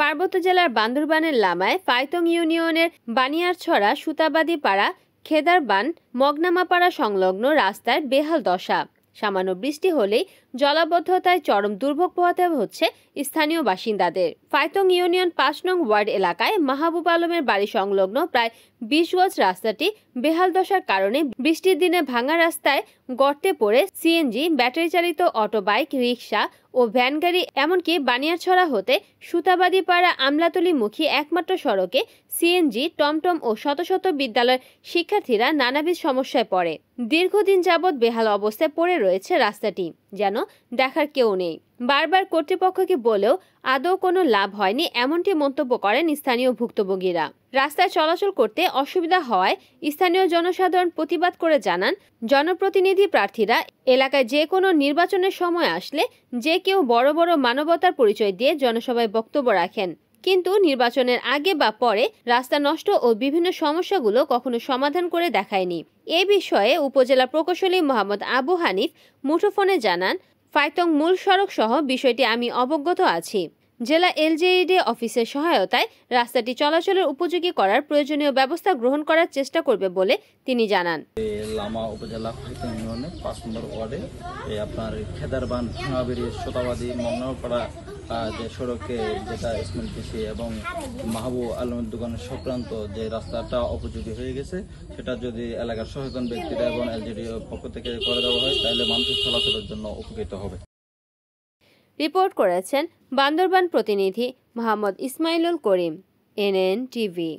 পার্বত্য জেলার বান্দরবানের লামায় ফাইতং ইউনিয়নের বানিয়ারছড়া সুতাবাদী পাড়া খেদারবান মগনামাপাড়া সংলগ্ন রাস্তার বেহাল দশা। সামান্য বৃষ্টি হলেই জলাবদ্ধতায় চরম দুর্ভোগ পোহাতে হচ্ছে স্থানীয় বাসিন্দাদের। ফাইতং ইউনিয়ন ৫ নং ওয়ার্ড এলাকায় মাহবুব আলমের বাড়ি সংলগ্ন প্রায় ২০ গজ রাস্তাটি বেহাল দশার কারণে বৃষ্টির দিনে ভাঙা রাস্তায় গর্তে পড়ে সিএনজি, ব্যাটারি চালিত অটো বাইক, রিকশা ও ভ্যান গাড়ি এমনকি বানিয়ারছড়া হতে সুতাবাদী পাড়া আমলাতলিমুখী একমাত্র সড়কে সিএনজি, টমটম ও শত শত বিদ্যালয়ের শিক্ষার্থীরা নানাবিধ সমস্যায় পড়ে। দীর্ঘদিন যাবৎ বেহাল অবস্থায় পড়ে রয়েছে রাস্তাটি, যেন দেখার কেউ নেই। বারবার কর্তৃপক্ষকে বলেও আদৌ কোনো লাভ হয়নি, এমনটি মন্তব্য করেন স্থানীয় ভুক্তভোগীরা। রাস্তায় চলাচল করতে অসুবিধা হওয়ায় স্থানীয় জনসাধারণ প্রতিবাদ করে জানান, জনপ্রতিনিধি প্রার্থীরা এলাকায় যে কোনো নির্বাচনের সময় আসলে যে কেউ বড় বড় মানবতার পরিচয় দিয়ে জনসভায় বক্তব্য রাখেন, কিন্তু নির্বাচনের আগে বা পরে রাস্তা নষ্ট ও বিভিন্ন সমস্যাগুলো কখনো সমাধান করে দেখায়নি। এ বিষয়ে উপজেলা প্রকৌশলী মোহাম্মদ আবু হানিফ মুঠোফোনে জানান, ফাইতং মূল সড়ক সহ বিষয়টি আমি অবগত আছি। জেলা এলজেইডি অফিসের সহায়তায় রাস্তাটি চলাচলের উপযোগী করার প্রয়োজনীয় ব্যবস্থা গ্রহণ করার চেষ্টা করবে বলে তিনি জানান। লামা উপজেলা ফাইতং ইউনিয়নের ৫ নম্বর ওয়ার্ডে আপনার খেদারবান ভাঙাবেড়ি শতাবাদী মগনাপাড়া যে সড়কে যেটা এসএমএলটিসি এবং মাহবুব আলমের দোকানের সংক্রান্ত যে রাস্তাটা উপযোগী হয়ে গেছে, সেটা যদি এলাকার সচেতন ব্যক্তিরা এবং এলজেডি পক্ষ থেকে করে দেওয়া হয় তাহলে মানুষের চলাচলের জন্য উপকৃত হবে। রিপোর্ট করেছেন বান্দরবান প্রতিনিধি মোহাম্মদ ইসমাইলুল করিম, NN টিভি।